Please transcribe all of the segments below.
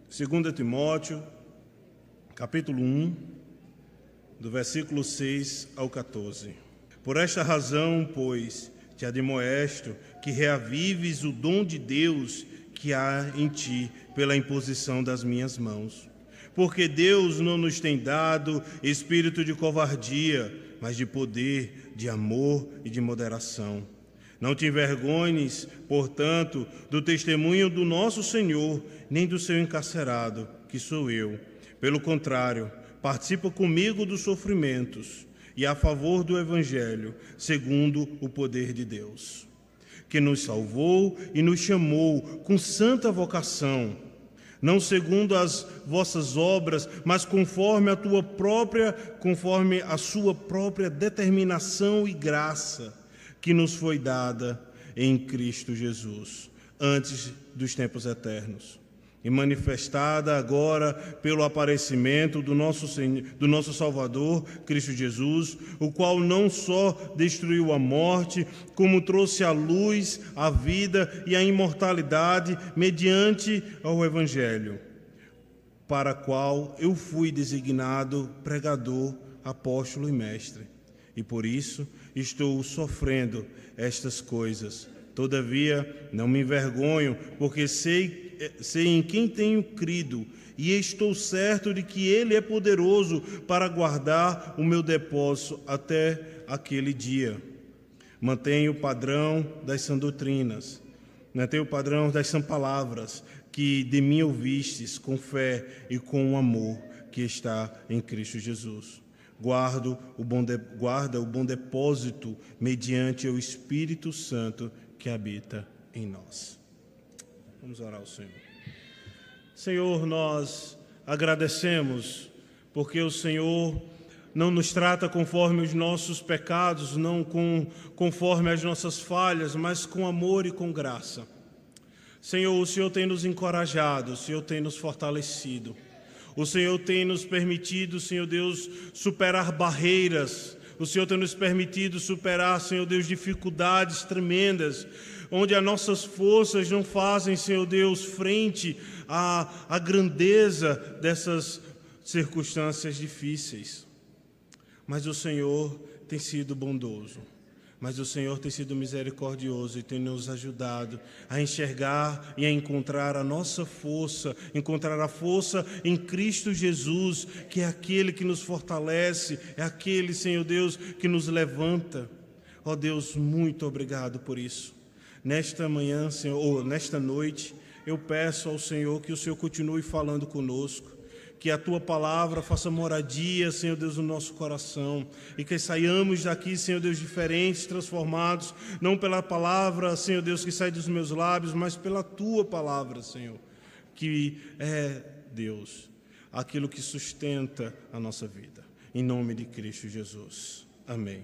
2 Timóteo, capítulo 1, do versículo 6 ao 14. Por esta razão, pois, te admoesto que reavives o dom de Deus que há em ti pela imposição das minhas mãos. Porque Deus não nos tem dado espírito de covardia, mas de poder, de amor e de moderação. Não te envergonhes, portanto, do testemunho do nosso Senhor, nem do seu encarcerado, que sou eu. Pelo contrário, participa comigo dos sofrimentos e a favor do Evangelho, segundo o poder de Deus, que nos salvou e nos chamou com santa vocação, não segundo as vossas obras, mas conforme a sua própria determinação e graça, que nos foi dada em Cristo Jesus, antes dos tempos eternos, e manifestada agora pelo aparecimento do nosso Salvador, Cristo Jesus, o qual não só destruiu a morte, como trouxe à luz a vida e a imortalidade mediante ao Evangelho, para a qual eu fui designado pregador, apóstolo e mestre. E por isso estou sofrendo estas coisas. Todavia, não me envergonho, porque sei em quem tenho crido, e estou certo de que Ele é poderoso para guardar o meu depósito até aquele dia. Mantenho o padrão das sã doutrinas, mantenho o padrão das sã palavras, que de mim ouvistes com fé e com amor que está em Cristo Jesus. Guarda o bom depósito mediante o Espírito Santo que habita em nós. Vamos orar ao Senhor. Senhor, nós agradecemos porque o Senhor não nos trata conforme os nossos pecados, não conforme as nossas falhas, mas com amor e com graça. Senhor, o Senhor tem nos encorajado, o Senhor tem nos fortalecido. O Senhor tem nos permitido, Senhor Deus, superar barreiras. O Senhor tem nos permitido superar, Senhor Deus, dificuldades tremendas, onde as nossas forças não fazem, Senhor Deus, frente à grandeza dessas circunstâncias difíceis. Mas o Senhor tem sido bondoso. Mas o Senhor tem sido misericordioso e tem nos ajudado a enxergar e a encontrar a nossa força, encontrar a força em Cristo Jesus, que é aquele que nos fortalece, é aquele, Senhor Deus, que nos levanta. Ó Deus, muito obrigado por isso. Nesta manhã, Senhor, ou nesta noite, eu peço ao Senhor que o Senhor continue falando conosco, que a Tua palavra faça moradia, Senhor Deus, no nosso coração, e que saiamos daqui, Senhor Deus, diferentes, transformados, não pela palavra, Senhor Deus, que sai dos meus lábios, mas pela Tua palavra, Senhor, que é, Deus, aquilo que sustenta a nossa vida. Em nome de Cristo Jesus. Amém.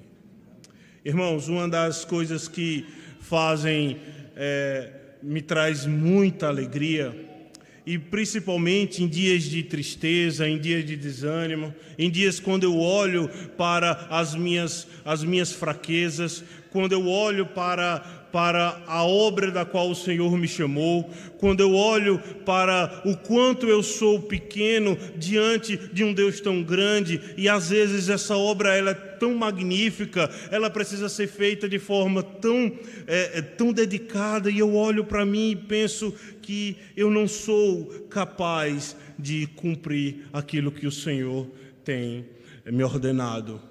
Irmãos, uma das coisas que me traz muita alegria, e principalmente em dias de tristeza, em dias de desânimo, em dias quando eu olho para as minhas fraquezas, quando eu olho para a obra da qual o Senhor me chamou, quando eu olho para o quanto eu sou pequeno diante de um Deus tão grande, e às vezes essa obra ela é tão magnífica, ela precisa ser feita de forma tão dedicada, e eu olho para mim e penso que eu não sou capaz de cumprir aquilo que o Senhor tem me ordenado.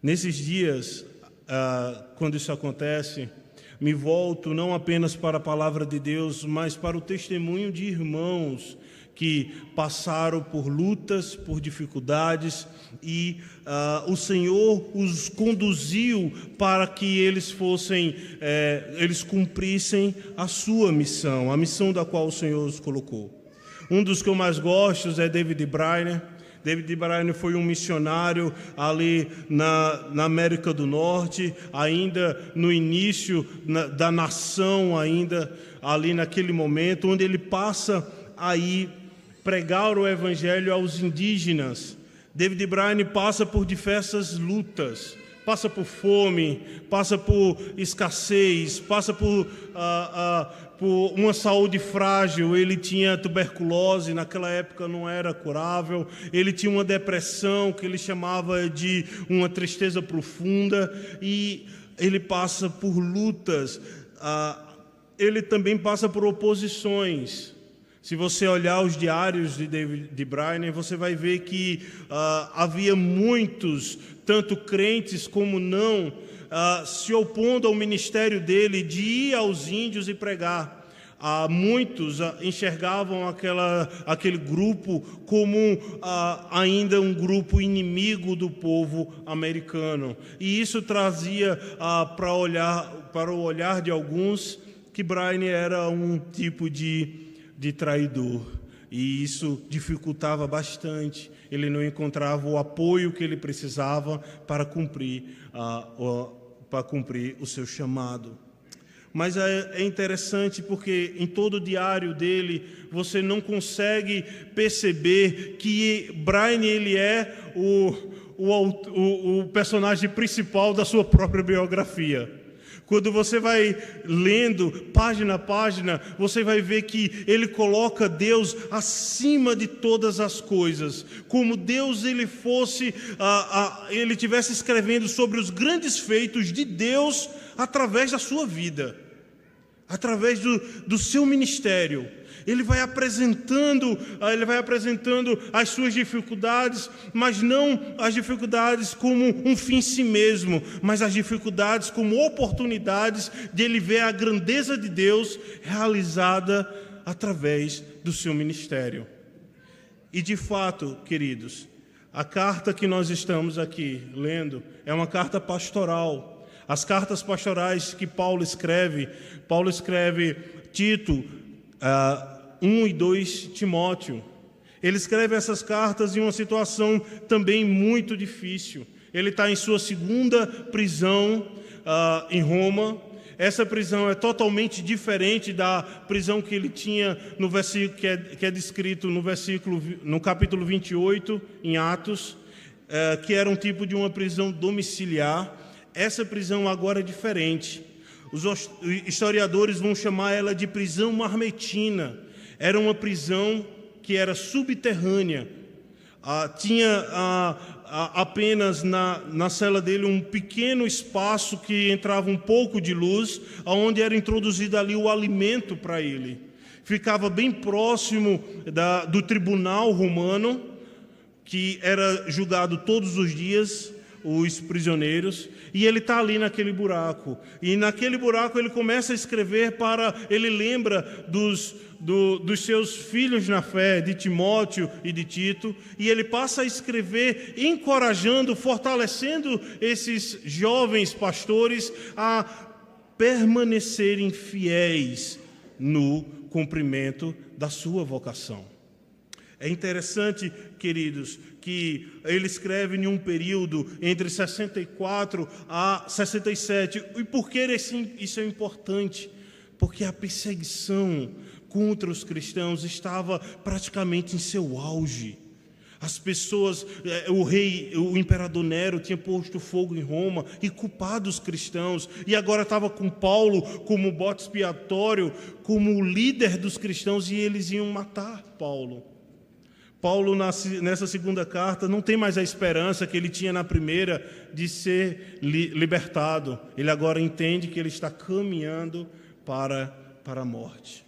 Nesses dias, quando isso acontece, me volto não apenas para a palavra de Deus, mas para o testemunho de irmãos que passaram por lutas, por dificuldades, e o Senhor os conduziu para que eles cumprissem a sua missão, a missão da qual o Senhor os colocou. Um dos que eu mais gosto é David Brainerd. David Brainerd foi um missionário ali na América do Norte, ainda no início da nação, ainda ali naquele momento, onde ele passa a pregar o evangelho aos indígenas. David Brainerd passa por diversas lutas passa por fome, passa por escassez, passa por uma saúde frágil. Ele tinha tuberculose, naquela época não era curável. Ele tinha uma depressão que ele chamava de uma tristeza profunda, e ele passa por lutas. Ele também passa por oposições. Se você olhar os diários de Briner, você vai ver que havia muitos, tanto crentes como não, se opondo ao ministério dele de ir aos índios e pregar. Muitos enxergavam aquele grupo como ainda um grupo inimigo do povo americano. E isso trazia para o olhar de alguns que Briner era um tipo de traidor, e isso dificultava bastante. Ele não encontrava o apoio que ele precisava para cumprir o seu chamado. Mas é interessante porque em todo o diário dele você não consegue perceber que Briner ele é o personagem principal da sua própria biografia. Quando você vai lendo página a página, você vai ver que ele coloca Deus acima de todas as coisas. Como Deus ele estivesse escrevendo sobre os grandes feitos de Deus através da sua vida, através do seu ministério. Ele vai apresentando as suas dificuldades, mas não as dificuldades como um fim em si mesmo, mas as dificuldades como oportunidades de ele ver a grandeza de Deus realizada através do seu ministério. E de fato, queridos, a carta que nós estamos aqui lendo é uma carta pastoral. As cartas pastorais que Paulo escreve Tito, 1 e 2 Timóteo. Ele escreve essas cartas em uma situação também muito difícil. Ele está em sua segunda prisão em Roma. Essa prisão é totalmente diferente da prisão que ele tinha no versículo que é descrito no capítulo 28 em Atos, que era um tipo de uma prisão domiciliar. Essa prisão agora é diferente. Os historiadores vão chamar ela de prisão marmetina. Era uma prisão que era subterrânea. Tinha apenas na cela dele um pequeno espaço que entrava um pouco de luz, onde era introduzido ali o alimento para ele. Ficava bem próximo do tribunal romano, que era julgado todos os dias os prisioneiros, e ele está ali naquele buraco. E naquele buraco ele começa a escrever ele lembra dos seus filhos na fé, de Timóteo e de Tito, e ele passa a escrever encorajando, fortalecendo esses jovens pastores a permanecerem fiéis no cumprimento da sua vocação. É interessante, queridos, que ele escreve em um período entre 64 a 67. E por que isso é importante? Porque a perseguição contra os cristãos estava praticamente em seu auge. As pessoas, o imperador Nero tinha posto fogo em Roma e culpado os cristãos, e agora estava com Paulo como bote expiatório, como o líder dos cristãos, e eles iam matar Paulo. Paulo, nessa segunda carta, não tem mais a esperança que ele tinha na primeira de ser libertado. Ele agora entende que ele está caminhando para a morte.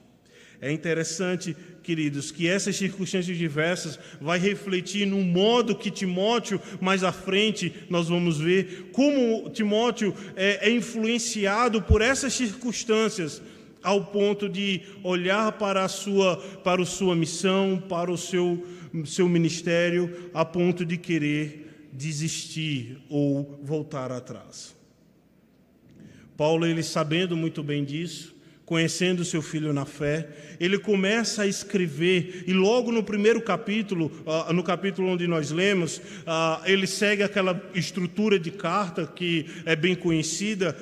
É interessante, queridos, que essas circunstâncias diversas vai refletir no modo que Timóteo, mais à frente, nós vamos ver como Timóteo é influenciado por essas circunstâncias, ao ponto de olhar para a sua missão, para o seu ministério, a ponto de querer desistir ou voltar atrás. Paulo, ele sabendo muito bem disso, conhecendo seu filho na fé, ele começa a escrever, e logo no primeiro capítulo, no capítulo onde nós lemos, ele segue aquela estrutura de carta que é bem conhecida.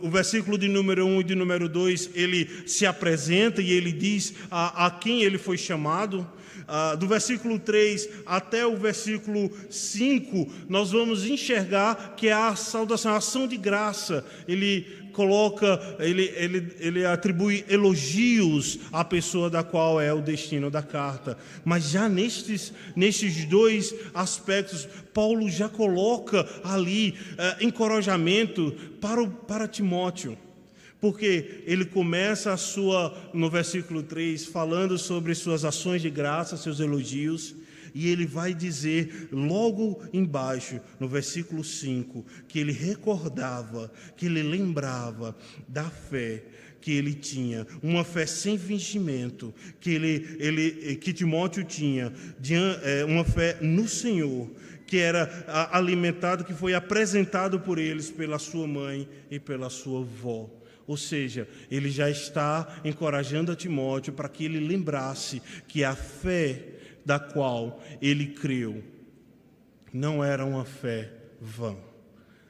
O versículo de número 1 e de número 2, ele se apresenta e ele diz a quem ele foi chamado. Do versículo 3 até o versículo 5, nós vamos enxergar que é a saudação, a ação de graça. Ele atribui elogios à pessoa da qual é o destino da carta. Mas já nestes dois aspectos, Paulo já coloca ali encorajamento para Timóteo. Porque ele começa no versículo 3, falando sobre suas ações de graça, seus elogios, e ele vai dizer logo embaixo, no versículo 5, que ele recordava, que ele lembrava da fé que ele tinha, uma fé sem fingimento, que Timóteo tinha, uma fé no Senhor, que era alimentado, que foi apresentado por eles pela sua mãe e pela sua avó. Ou seja, ele já está encorajando a Timóteo para que ele lembrasse que a fé da qual ele creu não era uma fé vã,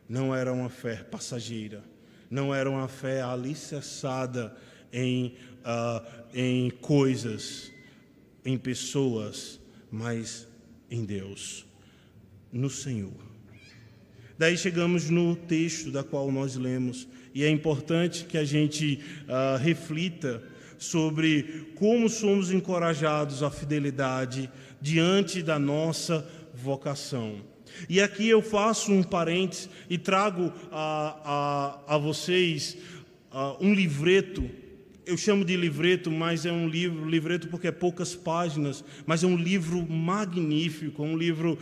não era uma fé passageira, não era uma fé alicerçada em coisas, em pessoas, mas em Deus, no Senhor. Daí chegamos no texto da qual nós lemos, e é importante que a gente reflita sobre como somos encorajados à fidelidade diante da nossa vocação. E aqui eu faço um parênteses e trago a vocês um livreto. Eu chamo de livreto, mas é um livreto porque é poucas páginas, mas é um livro magnífico, um livro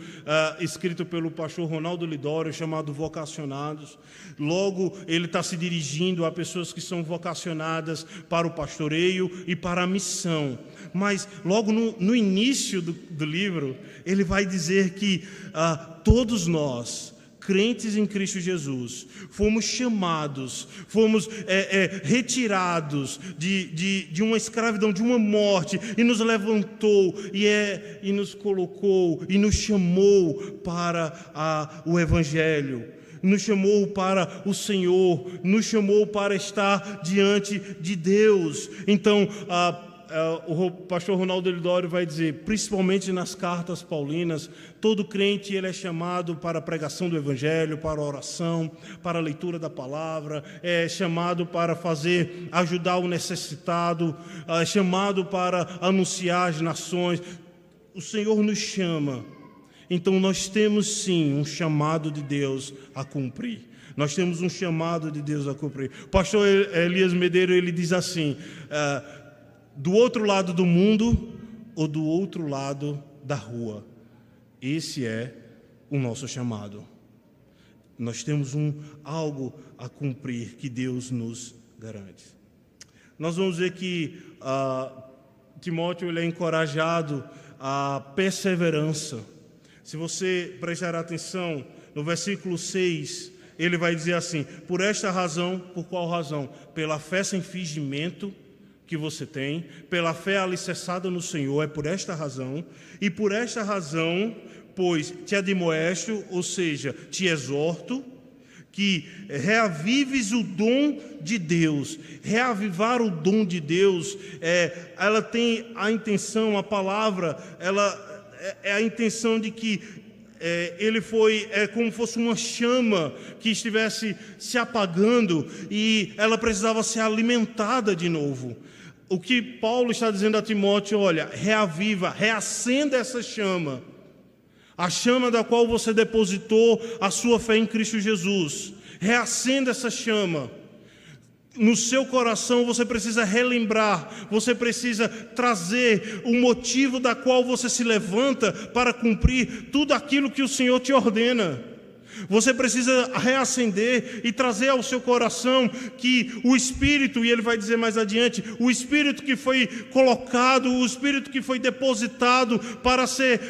escrito pelo pastor Ronaldo Lidório, chamado Vocacionados. Logo, ele está se dirigindo a pessoas que são vocacionadas para o pastoreio e para a missão. Mas logo no início do livro, ele vai dizer que todos nós, crentes em Cristo Jesus, fomos chamados, fomos retirados de uma escravidão, de uma morte, e nos levantou, e nos colocou, e nos chamou para o Evangelho, nos chamou para o Senhor, nos chamou para estar diante de Deus. Então, o pastor Ronaldo Lidório vai dizer, principalmente nas cartas paulinas, todo crente ele é chamado para a pregação do Evangelho, para a oração, para a leitura da palavra, é chamado para ajudar o necessitado, é chamado para anunciar as nações. O Senhor nos chama. Então nós temos sim um chamado de Deus a cumprir. Nós temos um chamado de Deus a cumprir. O pastor Elias Medeiro, ele diz assim, do outro lado do mundo ou do outro lado da rua. Esse é o nosso chamado. Nós temos algo a cumprir que Deus nos garante. Nós vamos ver que Timóteo ele é encorajado à perseverança. Se você prestar atenção, no versículo 6, ele vai dizer assim, por esta razão, por qual razão? Pela fé sem fingimento que você tem, pela fé alicerçada no Senhor, é por esta razão, e por esta razão, pois te admoesto, ou seja, te exorto, que reavives o dom de Deus. Reavivar o dom de Deus, ela tem a intenção, a palavra, ela é a intenção de que ele foi como fosse uma chama que estivesse se apagando e ela precisava ser alimentada de novo. O que Paulo está dizendo a Timóteo, olha, reaviva, reacenda essa chama, a chama da qual você depositou a sua fé em Cristo Jesus. Reacenda essa chama. No seu coração você precisa relembrar, você precisa trazer o motivo da qual você se levanta para cumprir tudo aquilo que o Senhor te ordena. Você precisa reacender e trazer ao seu coração que o Espírito, e ele vai dizer mais adiante, o Espírito que foi colocado, o Espírito que foi depositado para ser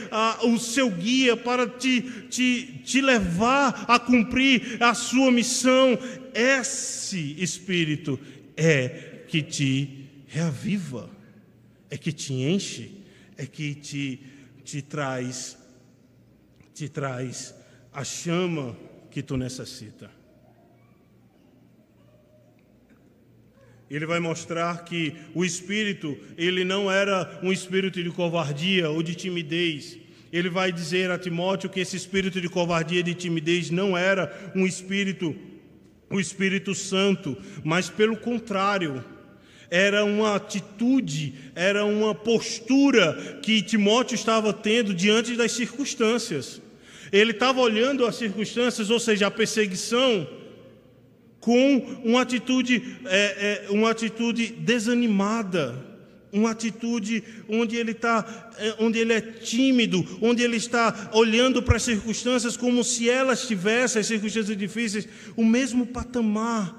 o seu guia, para te levar a cumprir a sua missão. Esse Espírito é que te reaviva, é que te enche, é que te traz a chama que tu necessita. Ele vai mostrar que o Espírito, ele não era um espírito de covardia ou de timidez. Ele vai dizer a Timóteo que esse espírito de covardia e de timidez não era o Espírito Santo, mas pelo contrário, era uma atitude, era uma postura que Timóteo estava tendo diante das circunstâncias. Ele estava olhando as circunstâncias, ou seja, a perseguição, com uma atitude desanimada, uma atitude onde ele é tímido, onde ele está olhando para as circunstâncias como se elas tivessem, as circunstâncias difíceis, o mesmo patamar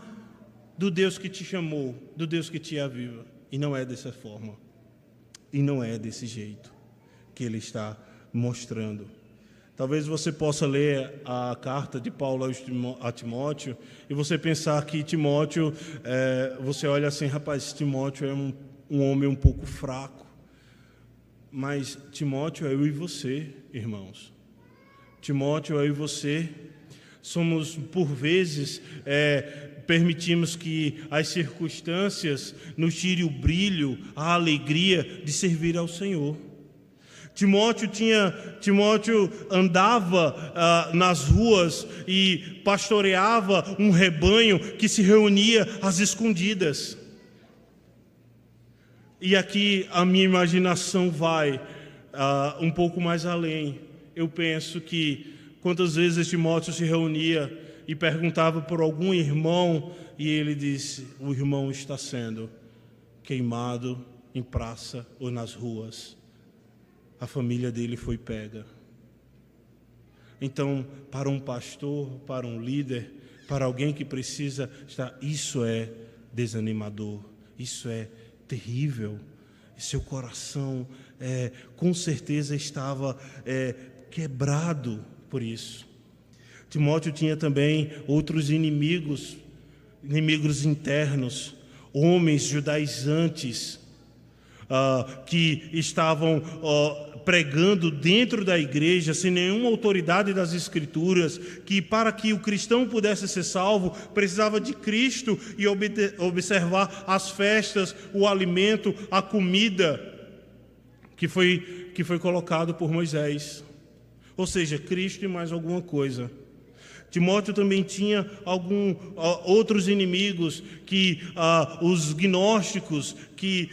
do Deus que te chamou, do Deus que te aviva. E não é dessa forma, e não é desse jeito que ele está mostrando. Talvez você possa ler a carta de Paulo a Timóteo e você pensar que Timóteo, você olha assim, rapaz, Timóteo é um homem um pouco fraco. Mas Timóteo é eu e você, irmãos. Timóteo é eu e você. Somos, por vezes, permitimos que as circunstâncias nos tirem o brilho, a alegria de servir ao Senhor. Timóteo andava nas ruas e pastoreava um rebanho que se reunia às escondidas. E aqui a minha imaginação vai um pouco mais além. Eu penso que quantas vezes Timóteo se reunia e perguntava por algum irmão e ele disse: o irmão está sendo queimado em praça ou nas ruas. A família dele foi pega. Então, para um pastor, para um líder, para alguém que precisa estar, isso é desanimador, isso é terrível. Seu coração com certeza estava quebrado por isso. Timóteo tinha também outros inimigos internos, homens judaizantes que estavam pregando dentro da igreja, sem nenhuma autoridade das Escrituras, que para que o cristão pudesse ser salvo, precisava de Cristo e observar as festas, o alimento, a comida que foi colocado por Moisés. Ou seja, Cristo e mais alguma coisa. Timóteo também tinha outros inimigos, os gnósticos, que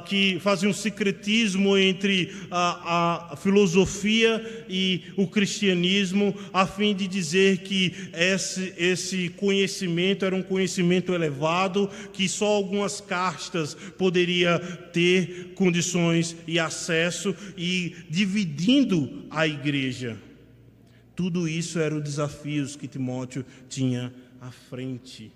que faziam secretismo entre a filosofia e o cristianismo, a fim de dizer que esse conhecimento era um conhecimento elevado, que só algumas castas poderiam ter condições e acesso, e dividindo a igreja. Tudo isso eram desafios que Timóteo tinha à frente.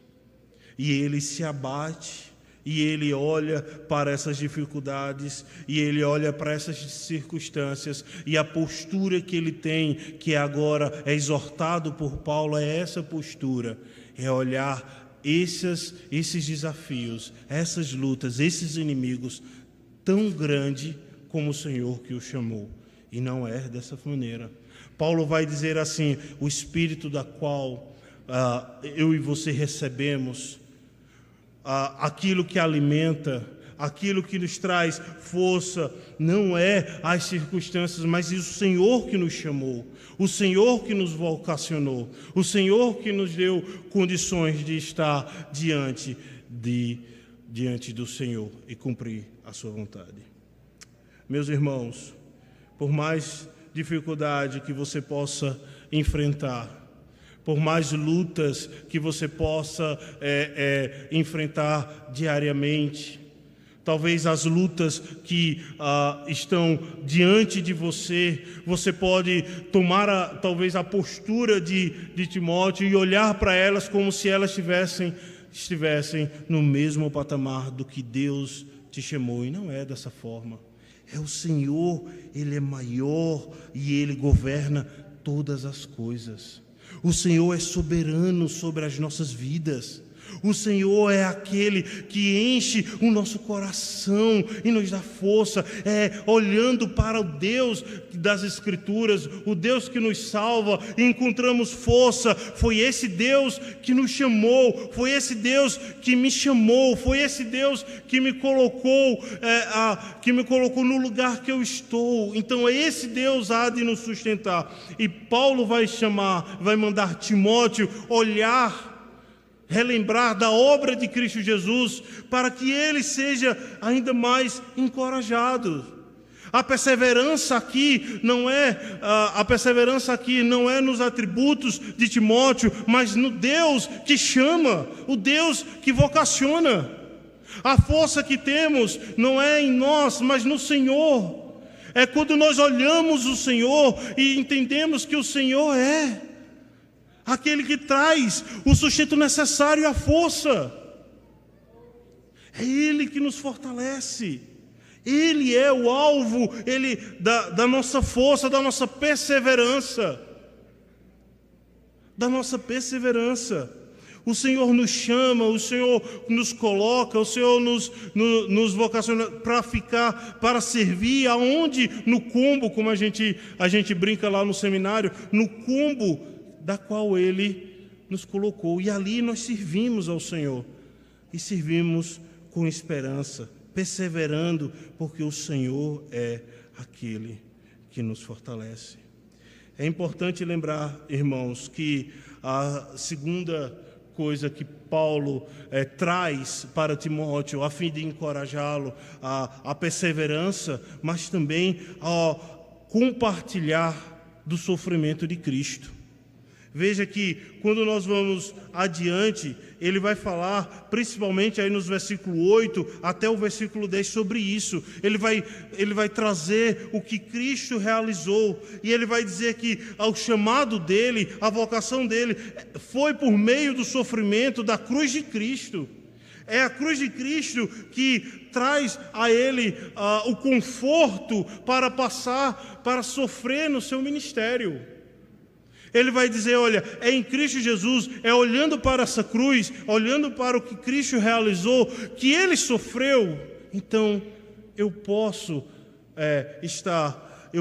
E ele se abate, e ele olha para essas dificuldades, e ele olha para essas circunstâncias, e a postura que ele tem, que agora é exortado por Paulo, é essa postura, é olhar esses desafios, essas lutas, esses inimigos, tão grande como o Senhor que o chamou. E não é dessa maneira. Paulo vai dizer assim: o Espírito da qual eu e você recebemos, aquilo que alimenta, aquilo que nos traz força, não é as circunstâncias, mas o Senhor que nos chamou, o Senhor que nos vocacionou, o Senhor que nos deu condições de estar diante do Senhor e cumprir a sua vontade. Meus irmãos, por mais dificuldade que você possa enfrentar, por mais lutas que você possa enfrentar diariamente, talvez as lutas que estão diante de você, você pode tomar talvez a postura de Timóteo e olhar para elas como se elas estivessem no mesmo patamar do que Deus te chamou, e não é dessa forma. É o Senhor, Ele é maior e Ele governa todas as coisas. O Senhor é soberano sobre as nossas vidas. O Senhor é aquele que enche o nosso coração e nos dá força. Olhando para o Deus das Escrituras, o Deus que nos salva e encontramos força. Foi esse Deus que nos chamou, foi esse Deus que me chamou, foi esse Deus que me colocou, no lugar que eu estou. Então esse Deus há de nos sustentar. E Paulo vai mandar Timóteo olhar, relembrar da obra de Cristo Jesus, para que ele seja ainda mais encorajado. A perseverança aqui não é nos atributos de Timóteo, mas no Deus que chama, o Deus que vocaciona. A força que temos não é em nós, mas no Senhor. É quando nós olhamos o Senhor e entendemos que o Senhor é aquele que traz o sustento necessário e a força. É Ele que nos fortalece. Ele é o alvo da nossa força, da nossa perseverança. O Senhor nos chama, o Senhor nos coloca, o Senhor nos vocaciona para servir aonde? No combo, como a gente brinca lá no seminário, no combo da qual Ele nos colocou. E ali nós servimos ao Senhor. E servimos com esperança, perseverando, porque o Senhor é aquele que nos fortalece. É importante lembrar, irmãos, que a segunda coisa que Paulo traz para Timóteo, a fim de encorajá-lo a perseverança, mas também a compartilhar do sofrimento de Cristo. Veja que quando nós vamos adiante, ele vai falar, principalmente aí nos versículo 8 até o versículo 10, sobre isso. Ele vai trazer o que Cristo realizou, e ele vai dizer que o chamado dele, a vocação dele, foi por meio do sofrimento da cruz de Cristo. É a cruz de Cristo que traz a ele o conforto para sofrer no seu ministério. Ele vai dizer, olha, é em Cristo Jesus, é olhando para essa cruz, olhando para o que Cristo realizou, que Ele sofreu. Então, eu posso estar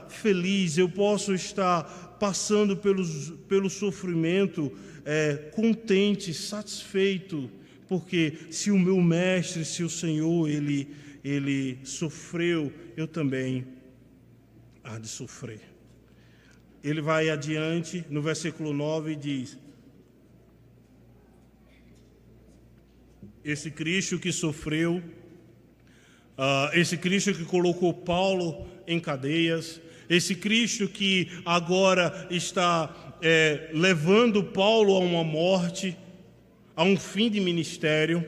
feliz, eu posso estar passando pelo sofrimento, contente, satisfeito, porque se o meu mestre, se o Senhor, Ele sofreu, eu também há de sofrer. Ele vai adiante, no versículo 9, e diz: esse Cristo que sofreu, esse Cristo que colocou Paulo em cadeias, esse Cristo que agora está levando Paulo a uma morte, a um fim de ministério,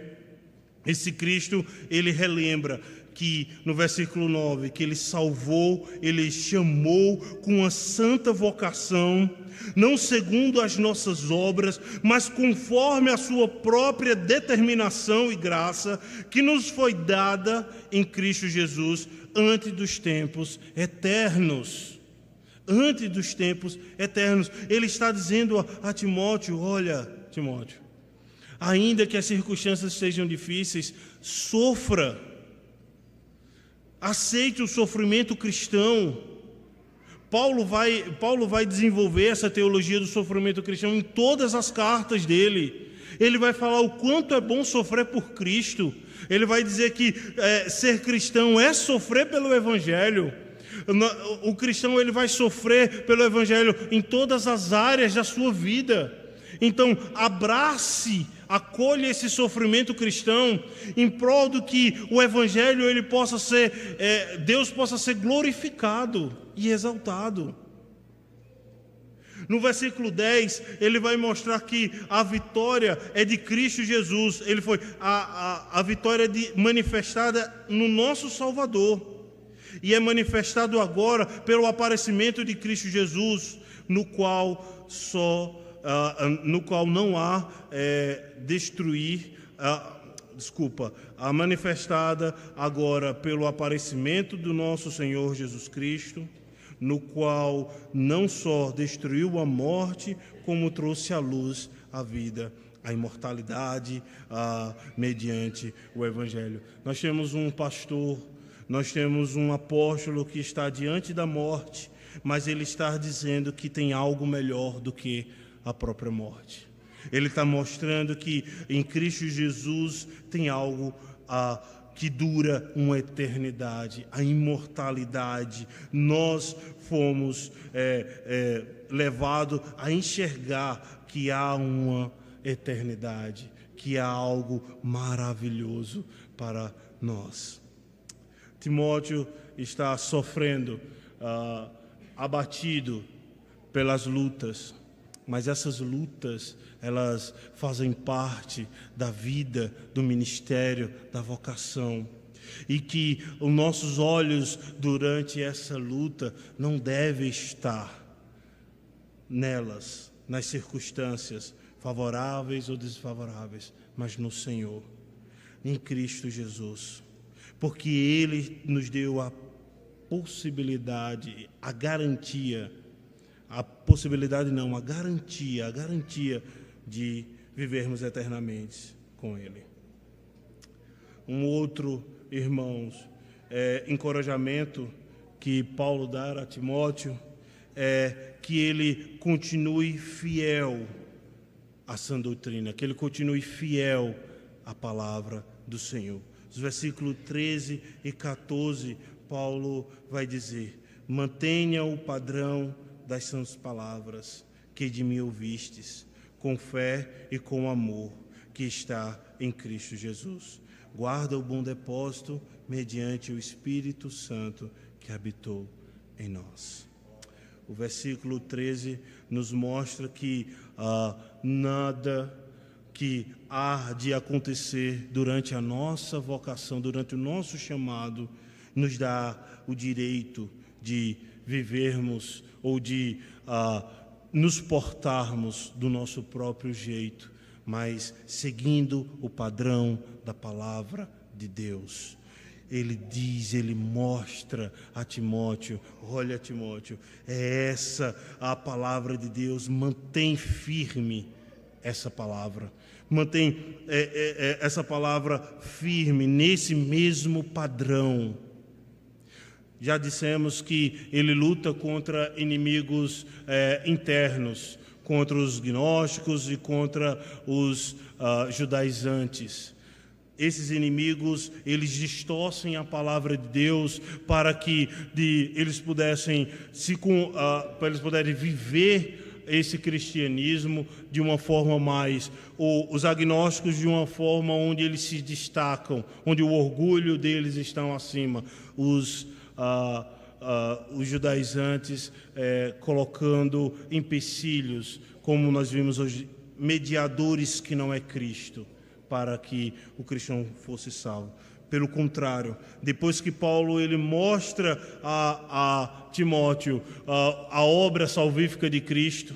esse Cristo, ele relembra que no versículo 9, que ele salvou, ele chamou com uma santa vocação, não segundo as nossas obras, mas conforme a sua própria determinação e graça, que nos foi dada em Cristo Jesus antes dos tempos eternos. Antes dos tempos eternos. Ele está dizendo a Timóteo, olha, Timóteo, ainda que as circunstâncias sejam difíceis, sofra. Aceite o sofrimento cristão. Paulo vai desenvolver essa teologia do sofrimento cristão em todas as cartas dele. Ele vai falar o quanto é bom sofrer por Cristo. Ele vai dizer que ser cristão é sofrer pelo Evangelho. O cristão, ele vai sofrer pelo Evangelho em todas as áreas da sua vida. Então, acolha esse sofrimento cristão em prol do que o Evangelho ele possa ser, Deus possa ser glorificado e exaltado. No versículo 10, ele vai mostrar que a vitória é de Cristo Jesus. Ele foi a vitória manifestada no nosso Salvador. E é manifestado agora pelo aparecimento de Cristo Jesus, no qual não há manifestada agora pelo aparecimento do nosso Senhor Jesus Cristo, no qual não só destruiu a morte, como trouxe à luz a vida a imortalidade mediante o Evangelho. Nós temos um pastor, nós temos um apóstolo que está diante da morte, mas ele está dizendo que tem algo melhor do que a própria morte. Ele está mostrando que em Cristo Jesus tem algo que dura uma eternidade, a imortalidade. Nós fomos levados a enxergar que há uma eternidade, que há algo maravilhoso para nós. Timóteo está sofrendo, abatido pelas lutas, mas essas lutas, elas fazem parte da vida, do ministério, da vocação. E que os nossos olhos, durante essa luta, não devem estar nelas, nas circunstâncias favoráveis ou desfavoráveis, mas no Senhor, em Cristo Jesus. Porque Ele nos deu a possibilidade, a garantia, a garantia de vivermos eternamente com Ele. Um outro, irmãos, encorajamento que Paulo dá a Timóteo é que ele continue fiel à sã doutrina, que ele continue fiel à palavra do Senhor. Os versículos 13 e 14, Paulo vai dizer: mantenha o padrão das sãs palavras que de mim ouvistes, com fé e com amor que está em Cristo Jesus. Guarda o bom depósito mediante o Espírito Santo que habitou em nós. O versículo 13 nos mostra que nada que há de acontecer durante a nossa vocação, durante o nosso chamado, nos dá o direito de vivermos ou de nos portarmos do nosso próprio jeito, mas seguindo o padrão da palavra de Deus. Ele diz, ele mostra a Timóteo: olha, Timóteo, é essa a palavra de Deus, mantém firme essa palavra, mantém essa palavra firme nesse mesmo padrão. Já dissemos que ele luta contra inimigos internos, contra os gnósticos e contra os judaizantes. Esses inimigos, eles distorcem a palavra de Deus para que eles pudessem viver esse cristianismo de uma forma mais, ou os agnósticos de uma forma onde eles se destacam, onde o orgulho deles estão acima. Os judaizantes colocando empecilhos, como nós vimos hoje, mediadores que não é Cristo, para que o cristão fosse salvo. Pelo contrário, depois que Paulo ele mostra a Timóteo a obra salvífica de Cristo,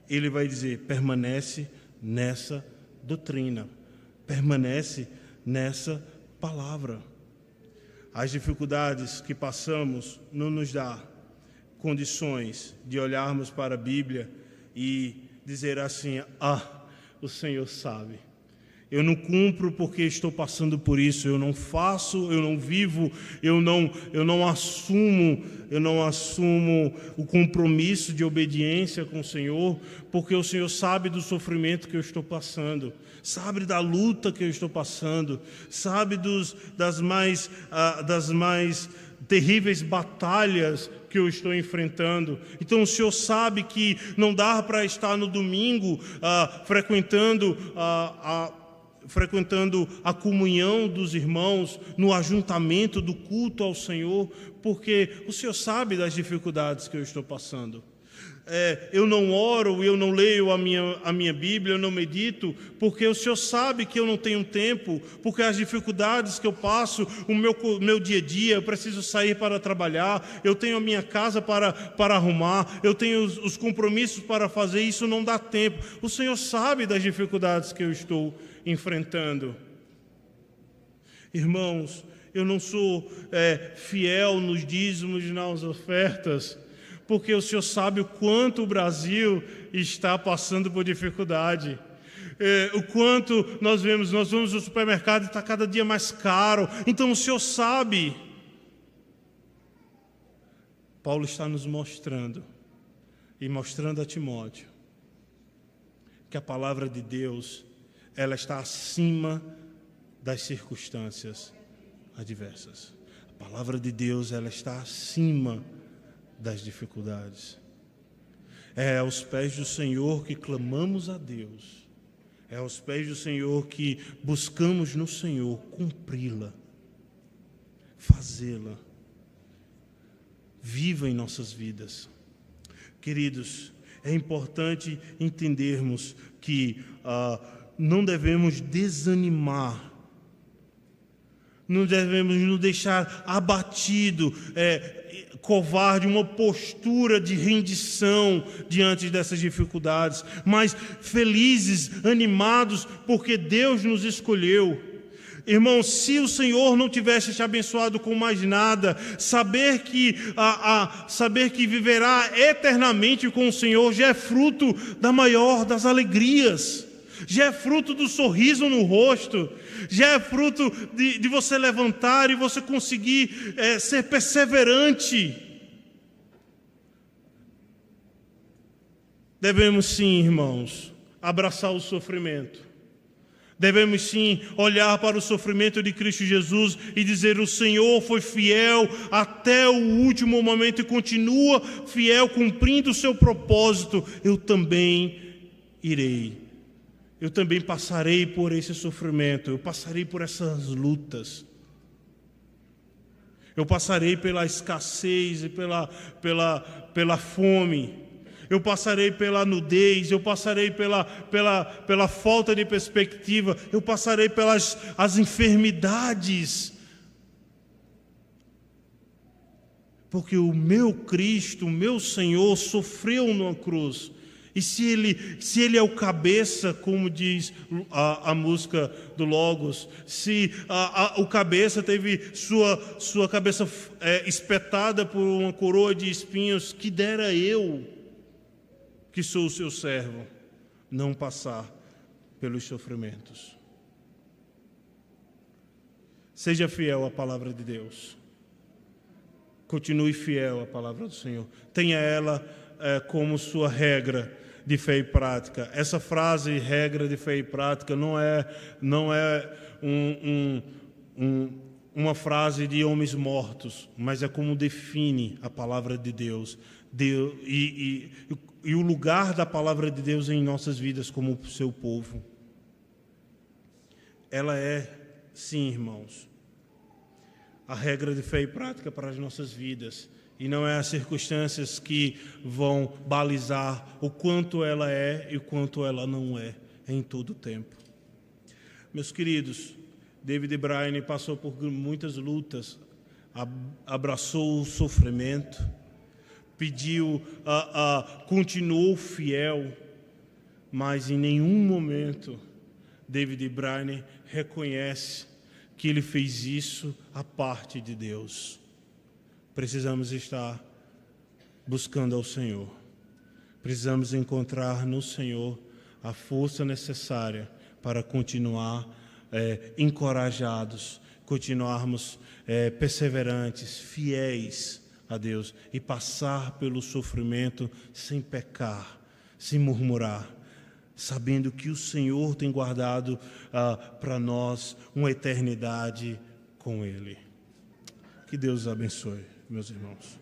ele vai dizer: permanece nessa doutrina, permanece nessa palavra. As dificuldades que passamos não nos dá condições de olharmos para a Bíblia e dizer assim: o Senhor sabe. Eu não cumpro porque estou passando por isso, eu não faço, eu não vivo, eu não assumo o compromisso de obediência com o Senhor, porque o Senhor sabe do sofrimento que eu estou passando, sabe da luta que eu estou passando, sabe das mais terríveis batalhas que eu estou enfrentando. Então o Senhor sabe que não dá para estar no domingo frequentando a comunhão dos irmãos, no ajuntamento do culto ao Senhor, porque o Senhor sabe das dificuldades que eu estou passando. Eu não oro, eu não leio a minha Bíblia, eu não medito, porque o Senhor sabe que eu não tenho tempo, porque as dificuldades que eu passo, o meu dia a dia, eu preciso sair para trabalhar, eu tenho a minha casa para arrumar, eu tenho os compromissos para fazer, isso não dá tempo. O Senhor sabe das dificuldades que eu estou enfrentando. Irmãos, eu não sou fiel nos dízimos e nas ofertas, porque o Senhor sabe o quanto o Brasil está passando por dificuldade. O quanto nós vamos no supermercado e está cada dia mais caro. Então o Senhor sabe. Paulo está nos mostrando, e mostrando a Timóteo, que a palavra de Deus, ela está acima das circunstâncias adversas. A palavra de Deus, ela está acima das dificuldades. É aos pés do Senhor que clamamos a Deus. É aos pés do Senhor que buscamos no Senhor cumpri-la, fazê-la viva em nossas vidas. Queridos, é importante entendermos que não devemos desanimar, não devemos nos deixar abatido, covarde, uma postura de rendição diante dessas dificuldades, mas felizes, animados, porque Deus nos escolheu. Irmão, se o Senhor não tivesse te abençoado com mais nada, saber que viverá eternamente com o Senhor já é fruto da maior das alegrias, já é fruto do sorriso no rosto, já é fruto de você levantar e você conseguir ser perseverante. Devemos sim, irmãos, abraçar o sofrimento. Devemos sim olhar para o sofrimento de Cristo Jesus e dizer: o Senhor foi fiel até o último momento e continua fiel, cumprindo o seu propósito. Eu também irei. Eu também passarei por esse sofrimento. Eu passarei por essas lutas. Eu passarei pela escassez e pela fome. Eu passarei pela nudez, eu passarei pela falta de perspectiva, eu passarei pelas enfermidades. Porque o meu Cristo, o meu Senhor, sofreu numa cruz. E se ele é o cabeça, como diz a música do Logos, se o cabeça teve sua cabeça espetada por uma coroa de espinhos, que dera eu, que sou o seu servo, não passar pelos sofrimentos. Seja fiel à palavra de Deus. Continue fiel à palavra do Senhor. Tenha ela como sua regra de fé e prática. Essa frase, regra de fé e prática, não é uma frase de homens mortos, mas é como define a palavra de Deus. E o lugar da palavra de Deus em nossas vidas como seu povo. Ela é, sim, irmãos, a regra de fé e prática para as nossas vidas. E não é as circunstâncias que vão balizar o quanto ela é e o quanto ela não é em todo o tempo. Meus queridos, David Brainerd passou por muitas lutas, abraçou o sofrimento, continuou fiel, mas em nenhum momento David Brainerd reconhece que ele fez isso à parte de Deus. Precisamos estar buscando ao Senhor. Precisamos encontrar no Senhor a força necessária para continuar encorajados, continuarmos perseverantes, fiéis a Deus e passar pelo sofrimento sem pecar, sem murmurar, sabendo que o Senhor tem guardado para nós uma eternidade com Ele. Que Deus os abençoe, meus irmãos.